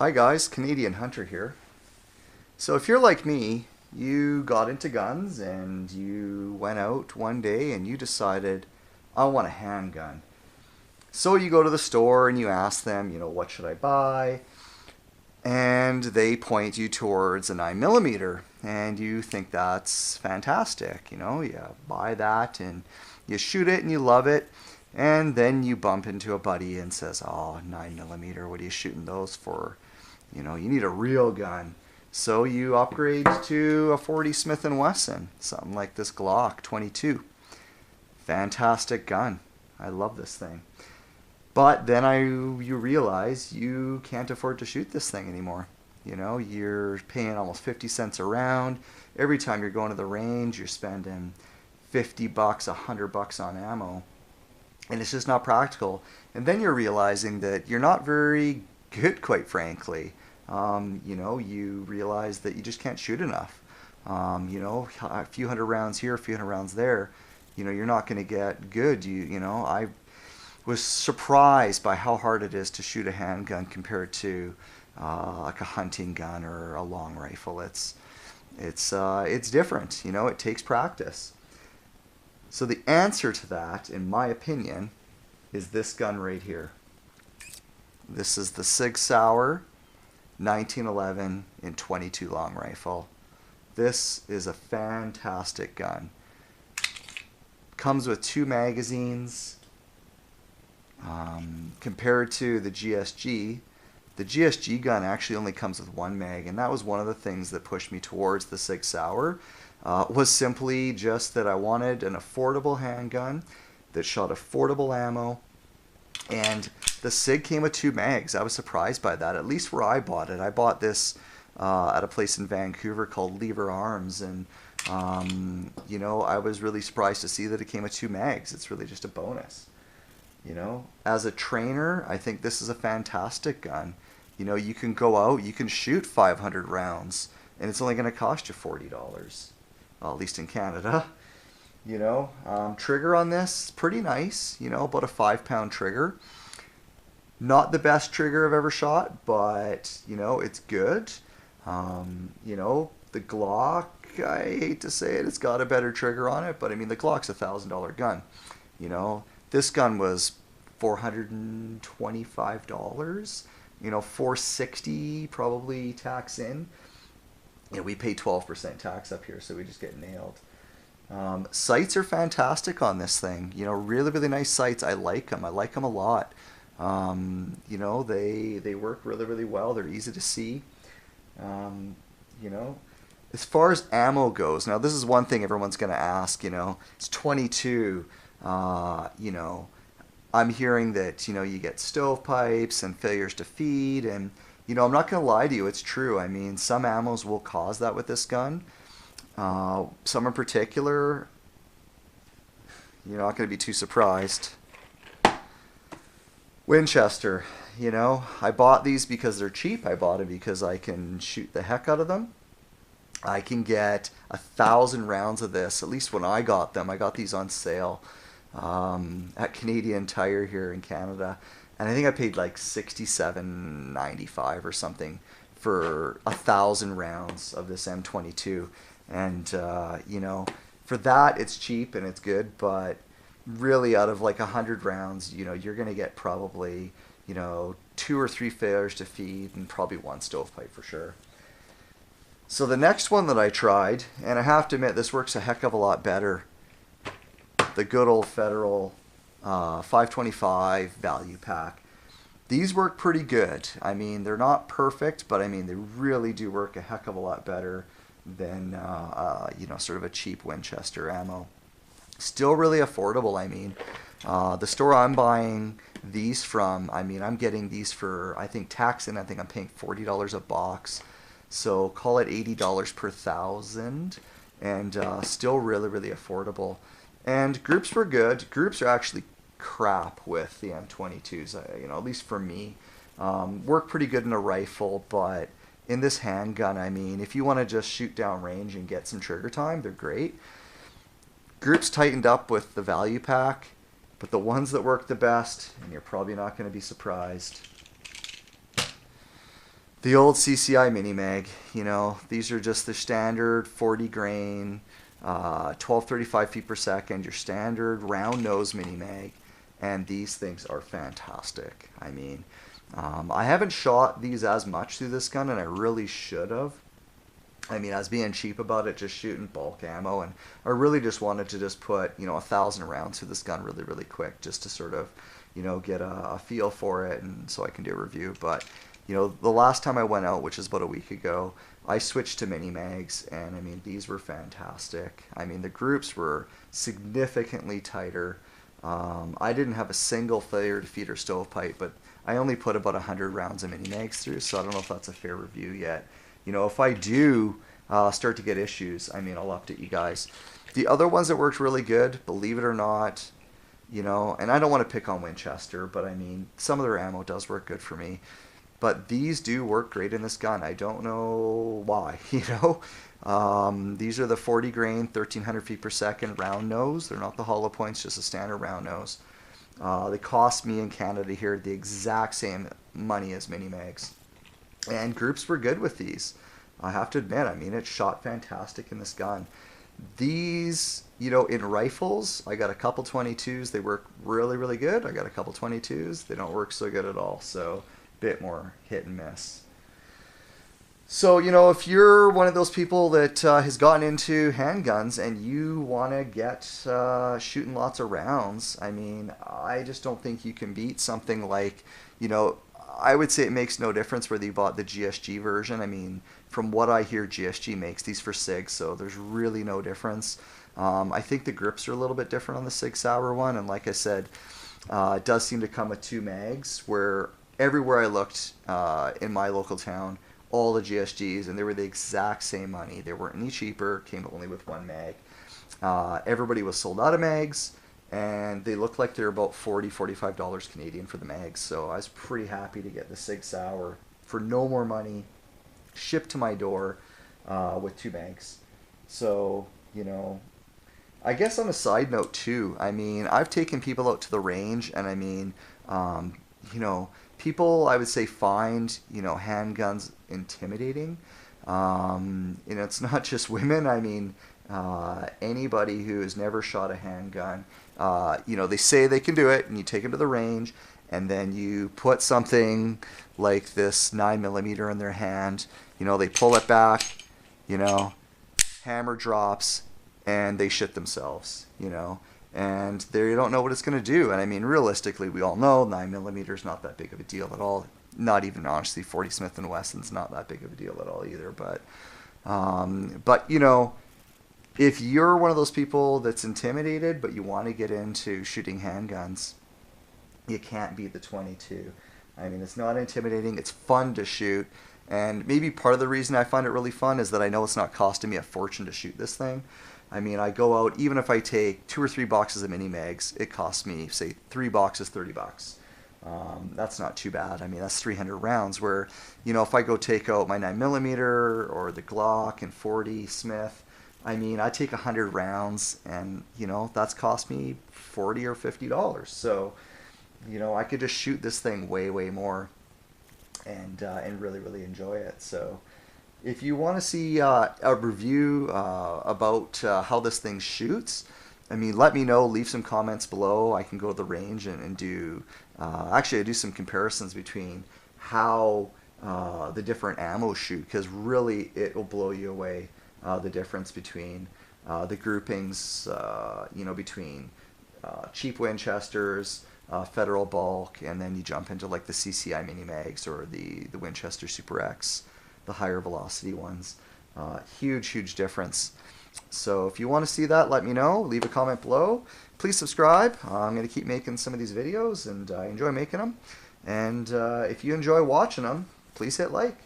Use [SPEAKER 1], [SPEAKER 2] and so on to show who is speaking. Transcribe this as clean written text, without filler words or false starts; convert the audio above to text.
[SPEAKER 1] Hi guys, Canadian Hunter here. So if you're like me, you got into guns and you went out one day and you decided, I want a handgun. So you go to the store and you ask them, what should I buy? And they point you towards a 9mm and you think that's fantastic. You buy that and you shoot it and you love it. And then you bump into a buddy and says, oh, 9mm, what are you shooting those for? You need a real gun. So you upgrade to a 40 Smith & Wesson, something like this Glock 22. Fantastic gun. I love this thing. But then you realize you can't afford to shoot this thing anymore. You're paying almost 50 cents a round. Every time you're going to the range, you're spending $50, $100 on ammo. And it's just not practical. And then you're realizing that you're not very good, quite frankly. You realize that you just can't shoot enough. A few hundred rounds here, a few hundred rounds there, you're not going to get good. I was surprised by how hard it is to shoot a handgun compared to like a hunting gun or a long rifle. It's different. It takes practice. So the answer to that, in my opinion, is this gun right here. This is the Sig Sauer 1911 in 22 long rifle. This is a fantastic gun. Comes with 2 magazines. Compared to the GSG gun actually only comes with 1 mag, and that was one of the things that pushed me towards the Sig Sauer. Was simply just that I wanted an affordable handgun that shot affordable ammo, and the Sig came with 2 mags. I was surprised by that, at least where I bought it. I bought this at a place in Vancouver called Lever Arms, and I was really surprised to see that it came with 2 mags. It's really just a bonus. As a trainer, I think this is a fantastic gun. You can go out, you can shoot 500 rounds, and it's only going to cost you $40. Well, at least in Canada. Trigger on this, pretty nice. About a 5-pound trigger. Not the best trigger I've ever shot, but it's good. The Glock, I hate to say it, it's got a better trigger on it, but I mean the Glock's a $1,000 gun. This gun was $425. $460 probably tax in. We pay 12% tax up here, so we just get nailed. Sights are fantastic on this thing. Really, really nice sights. I like them. I like them a lot. They work really, really well. They're easy to see. As far as ammo goes, now this is one thing everyone's going to ask. It's 22. I'm hearing that you get stovepipes and failures to feed, and I'm not going to lie to you, it's true. I mean, some ammos will cause that with this gun. Some in particular, you're not going to be too surprised. Winchester, I bought these because they're cheap. I bought them because I can shoot the heck out of them. I can get 1,000 rounds of this, at least when I got them. I got these on sale at Canadian Tire here in Canada. And I think I paid like $67.95 or something for 1,000 rounds of this M22. And, for that, it's cheap and it's good. But really, out of like 100 rounds, you're going to get probably, 2 or 3 failures to feed and probably 1 stovepipe for sure. So the next one that I tried, and I have to admit, this works a heck of a lot better. The good old Federal 525 value pack. These work pretty good. I mean, they're not perfect, but I mean, they really do work a heck of a lot better than, sort of a cheap Winchester ammo. Still really affordable. I mean, the store I'm buying these from, I'm getting these for, I think tax in, I think I'm paying $40 a box. So call it $80 per 1,000, and still really, really affordable. And groups were good. Groups are actually crap with the M22s, at least for me. Work pretty good in a rifle, but in this handgun, if you want to just shoot down range and get some trigger time, they're great. Groups tightened up with the value pack, but the ones that work the best, and you're probably not going to be surprised, The old Cci Mini Mag, you know, these are just the standard 40 grain, 1235 feet per second, your standard round nose Mini Mag, and these things are fantastic. I mean, I haven't shot these as much through this gun, and I really should have. I mean, I was being cheap about it, just shooting bulk ammo, and I really just wanted to just put, you know, 1,000 rounds through this gun really, really quick, just to sort of, you know, get a feel for it, and so I can do a review. But, you know, the last time I went out, which is about a week ago, I switched to mini mags, and I mean, these were fantastic. I mean, the groups were significantly tighter. I didn't have a single failure to feed or stovepipe, but I only put about 100 rounds of mini mags through, so I don't know if that's a fair review yet. You know, if I do start to get issues, I mean, I'll update you guys. The other ones that worked really good, believe it or not, you know, and I don't want to pick on Winchester, but I mean, some of their ammo does work good for me. But these do work great in this gun. I don't know why, you know. These are the 40 grain, 1,300 feet per second round nose. They're not the hollow points, just a standard round nose. They cost me in Canada here the exact same money as mini mags. And groups were good with these. I have to admit, I mean, it shot fantastic in this gun. These, you know, in rifles, I got a couple 22s. They work really, really good. I got a couple 22s. They don't work so good at all. So, bit more hit and miss. So, you know, if you're one of those people that has gotten into handguns and you want to get shooting lots of rounds, I mean, I just don't think you can beat something like, you know, I would say it makes no difference whether you bought the GSG version. I mean, from what I hear, GSG makes these for Sig, so there's really no difference. I think the grips are a little bit different on the Sig Sauer one, and like I said, it does seem to come with 2 mags, where everywhere I looked in my local town, all the GSGs, and they were the exact same money. They weren't any cheaper, came only with 1 mag. Everybody was sold out of mags, and they looked like they're about $40, $45 Canadian for the mags. So I was pretty happy to get the Sig Sauer for no more money, shipped to my door with 2 mags. So, you know, I guess on a side note too, I mean, I've taken people out to the range, and I mean, you know, people, I would say, find, you know, handguns intimidating. You know, it's not just women. I mean, anybody who has never shot a handgun, you know, they say they can do it, and you take them to the range, and then you put something like this 9mm in their hand. You know, they pull it back, you know, hammer drops, and they shit themselves, you know. And they don't know what it's going to do. And I mean, realistically, we all know 9mm is not that big of a deal at all. Not even, honestly, 40 Smith & Wesson's not that big of a deal at all either. But you know, if you're one of those people that's intimidated, but you want to get into shooting handguns, you can't beat the 22. I mean, it's not intimidating. It's fun to shoot. And maybe part of the reason I find it really fun is that I know it's not costing me a fortune to shoot this thing. I mean, I go out, even if I take 2 or 3 boxes of mini mags, it costs me, say, 3 boxes, $30. That's not too bad. I mean, that's 300 rounds, where, you know, if I go take out my 9mm or the Glock and 40 Smith, I mean, I take 100 rounds, and, you know, that's cost me $40 or $50. So, you know, I could just shoot this thing way, way more and really, really enjoy it. So, if you want to see a review about how this thing shoots, I mean, let me know. Leave some comments below. I can go to the range and do... actually, I do some comparisons between how the different ammo shoot, because really it will blow you away, the difference between the groupings, you know, between cheap Winchesters, Federal Bulk, and then you jump into like the Cci Mini Mags or the Winchester Super X, the higher velocity ones. Huge, huge difference. So if you want to see that, let me know. Leave a comment below. Please subscribe. I'm going to keep making some of these videos, and I enjoy making them. And if you enjoy watching them, please hit like.